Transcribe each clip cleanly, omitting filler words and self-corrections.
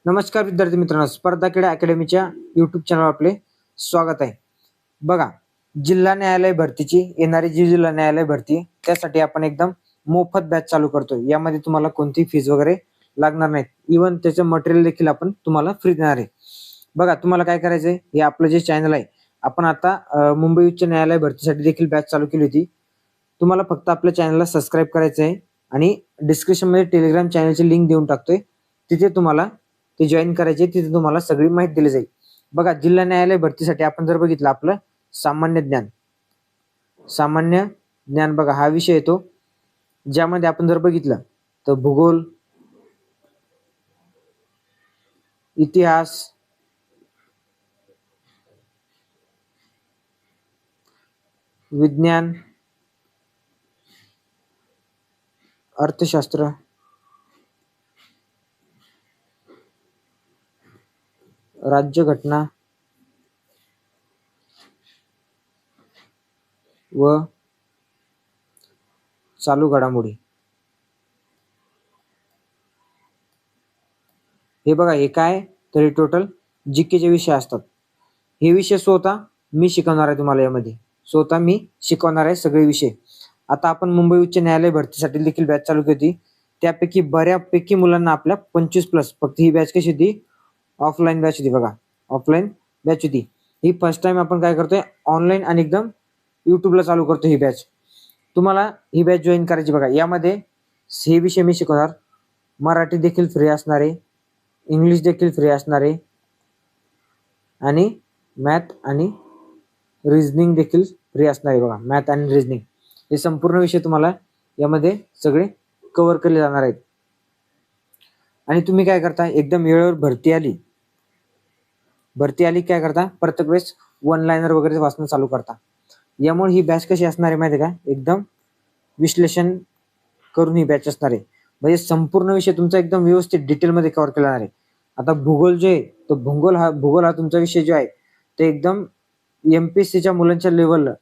नमस्कार विद्यार्थी मित्रांनो, स्पर्धा क्रीडा अकॅडमीच्या यूट्यूब चॅनलवर आपले स्वागत आहे. बघा, जिल्हा न्यायालय भरतीची येणारी जी जिल्हा न्यायालय भरती त्यासाठी आपण एकदम मोफत बॅच चालू करतोय. यामध्ये तुम्हाला कोणती फीस वगैरे लागणार नाही. इव्हन त्याचं मटेरियल देखील आपण तुम्हाला फ्री देणार आहे. बघा, तुम्हाला काय करायचंय, हे आपलं जे चॅनल आहे, आपण आता मुंबई उच्च न्यायालय भरतीसाठी देखील बॅच चालू केली होती. तुम्हाला फक्त आपल्या चॅनलला सबस्क्राईब करायचं आहे आणि डिस्क्रिप्शनमध्ये टेलिग्राम चॅनलची लिंक देऊन टाकतोय. तिथे तुम्हाला ते जॉईन करायचे, तिथे तुम्हाला सगळी माहिती दिली जाईल. बघा, जिल्हा न्यायालय भरतीसाठी आपण जर बघितलं, आपलं सामान्य ज्ञान बघा हा विषय येतो, ज्यामध्ये आपण जर बघितलं तर भूगोल, इतिहास, विज्ञान, अर्थशास्त्र, राज्यघटना व चालू घडामोडी. हे बघा, हे काय तरी टोटल जीकेचे विषय असतात. हे विषय स्वतः मी शिकवणार आहे तुम्हाला. यामध्ये स्वतः मी शिकवणार आहे सगळे विषय. आता आपण मुंबई उच्च न्यायालय भरतीसाठी देखील बॅच चालू केली होती. त्यापैकी बऱ्यापैकी मुलांना आपल्या 25+, फक्त ही बॅच कशी होती, ऑफलाईन बॅच होती. बघा, ऑफलाईन बॅच होती. ही फर्स्ट टाइम आपण काय करतोय, ऑनलाईन आणि एकदम युट्यूबला चालू करतो ही बॅच. तुम्हाला ही बॅच जॉईन करायची. बघा, यामध्ये हे विषय मी शिकवणार. मराठी देखील फ्री असणार आहे, इंग्लिश देखील फ्री असणार आहे आणि मॅथ आणि रिझनिंग देखील फ्री असणार आहे. बघा, मॅथ आणि रिझनिंग हे संपूर्ण विषय तुम्हाला यामध्ये सगळे कव्हर केले जाणार आहेत. आणि तुम्ही काय करता, एकदम वेळेवर भरती आली काय करता, प्रत्येक वेळेस वन लाईनर वगैरे वाचणं चालू करता. यामुळे ही बॅच कशी असणार आहे माहिती आहे का, एकदम विश्लेषण करून ही बॅच असणार आहे. म्हणजे संपूर्ण विषय तुमचा एकदम व्यवस्थित डिटेलमध्ये कव्हर केला जाणार आहे. आता भूगोल जे आहे, तो भूगोल हा तुमचा विषय जो आहे, ते एकदम MPSCच्या मुलांच्या लेवलला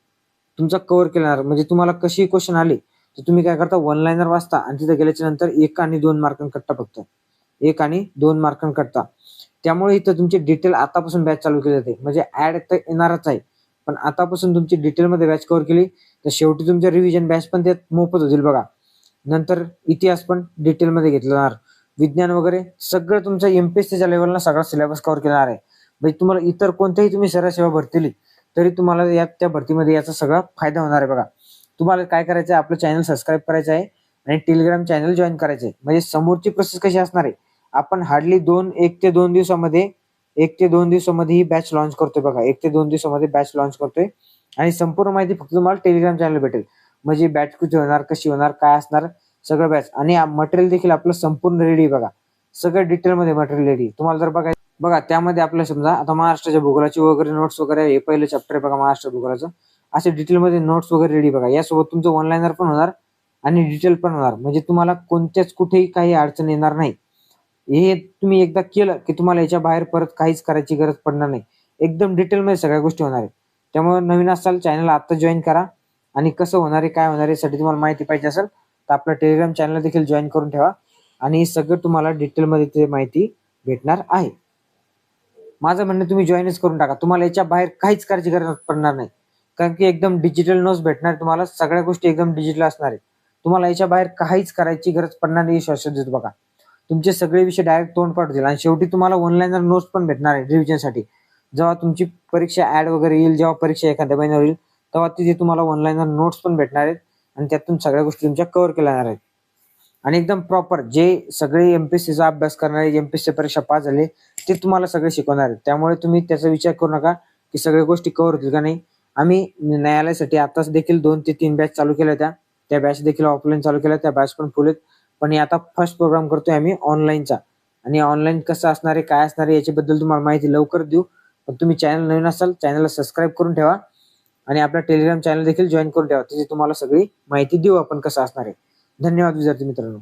तुमचा कव्हर केला जाणार. म्हणजे तुम्हाला कशी क्वेश्चन आली तर तुम्ही काय करता, वन लाईनर वाचता आणि तिथे गेल्याच्या नंतर 1 आणि 2 मार्कांकरता, फक्त 1 आणि 2 मार्कांकरता. त्यामुळे इथं तुमची डिटेल आतापासून बॅच चालू केली जाते. म्हणजे ऍड तर येणारच आहे, पण आतापासून तुमची डिटेलमध्ये बॅच कव्हर केली तर शेवटी तुमच्या रिव्हिजन बॅच पण त्यात मोफत होतील. बघा, नंतर इतिहास पण डिटेलमध्ये घेतला जाणार, विज्ञान वगैरे सगळं तुमचं MPSCच्या लेवलला सगळा सिलेबस कव्हर केला आहे. म्हणजे तुम्हाला इतर कोणत्याही तुम्ही सेवा भरती तरी तुम्हाला त्या भरतीमध्ये याचा सगळा फायदा होणार आहे. बघा, तुम्हाला काय करायचं आहे, आपलं चॅनल सबस्क्राईब करायचं आहे आणि टेलिग्राम चॅनल जॉईन करायचं आहे. म्हणजे समोरची प्रोसेस कशी असणार आहे, आपण हार्डली 1 ते 2 दिवसामध्ये ही बॅच लॉन्च करतोय. बघा, 1 ते 2 दिवसामध्ये बॅच लॉन्च करतोय आणि संपूर्ण माहिती फक्त तुम्हाला टेलिग्राम चॅनल भेटेल. म्हणजे बॅच कुठे होणार, कशी होणार, काय असणार, सगळं बॅच. आणि मटेरियल देखील आपलं संपूर्ण रेडी. बघा, सगळं डिटेलमध्ये मटेरियल रेडी. तुम्हाला जर बघा, त्यामध्ये आपलं समजा आता महाराष्ट्राच्या भूगोलाची वगैरे नोट्स वगैरे, हे पहिलं चॅप्टर आहे बघा महाराष्ट्र भूगोलाचं, असे डिटेलमध्ये नोट्स वगैरे रेडी. बघा, यासोबत तुमचं ऑनलाईनर पण होणार आणि डिटेल पण होणार. म्हणजे तुम्हाला कोणत्याच कुठेही काही अडचण येणार नाही. हे तुम्ही एकदा केलं की तुम्हाला याच्या बाहेर परत काहीच करायची गरज पडणार नाही. एकदम डिटेलमध्ये सगळ्या गोष्टी होणार आहेत. त्यामुळे नवीन असाल चॅनल आता जॉईन करा. आणि कसं होणार आहे, काय होणार आहे, यासाठी तुम्हाला माहिती पाहिजे असेल तर आपलं टेलिग्राम चॅनल देखील जॉईन करून ठेवा आणि सगळं तुम्हाला डिटेलमध्ये ते माहिती भेटणार आहे. माझं म्हणणं, तुम्ही जॉईनच करून टाका. तुम्हाला याच्या बाहेर काहीच करायची गरज पडणार नाही, कारण की एकदम डिजिटल नोट्स भेटणार तुम्हाला. सगळ्या गोष्टी एकदम डिजिटल असणार आहेत. तुम्हाला याच्या बाहेर काहीच करायची गरज पडणार नाही, श्वास देतो. बघा, तुमचे सगळे विषय डायरेक्ट तोंडपाठ होतील आणि शेवटी तुम्हाला ऑनलाईन नोट्स पण भेटणार आहे रिव्हिजनसाठी. जेव्हा तुमची परीक्षा ऍड वगैरे येईल, जेव्हा परीक्षा एखाद्या महिन्यावर येईल, तेव्हा तिथे तुम्हाला ऑनलाईन नोट्स पण भेटणार आहेत आणि त्यातून सगळ्या गोष्टी तुमच्या कव्हर केल्या जाणार आहेत. आणि एकदम प्रॉपर जे सगळे MPSCचा अभ्यास करणारे, MPSC परीक्षा पास झाले, ते तुम्हाला सगळे शिकवणार आहेत. त्यामुळे तुम्ही त्याचा विचार करू नका की सगळ्या गोष्टी कव्हर होतील का नाही. आम्ही न्यायालयासाठी आताच देखील 2 ते 3 बॅच चालू केल्या होत्या. त्या बॅच देखील ऑफलाईन चालू केल्या, त्या बॅच पण फुल आहेत. पण आता फर्स्ट प्रोग्राम करतोय आम्ही ऑनलाईनचा. आणि ऑनलाईन कसं असणार आहे, काय असणार आहे, याच्याबद्दल तुम्हाला माहिती लवकर देऊ. पण तुम्ही चॅनल नवीन असाल, चॅनलला सबस्क्राईब करून ठेवा आणि आपला टेलिग्राम चॅनल देखील जॉईन करून ठेवा. तिथे तुम्हाला सगळी माहिती देऊ आपण कसं असणार आहे. धन्यवाद विद्यार्थी मित्रांनो.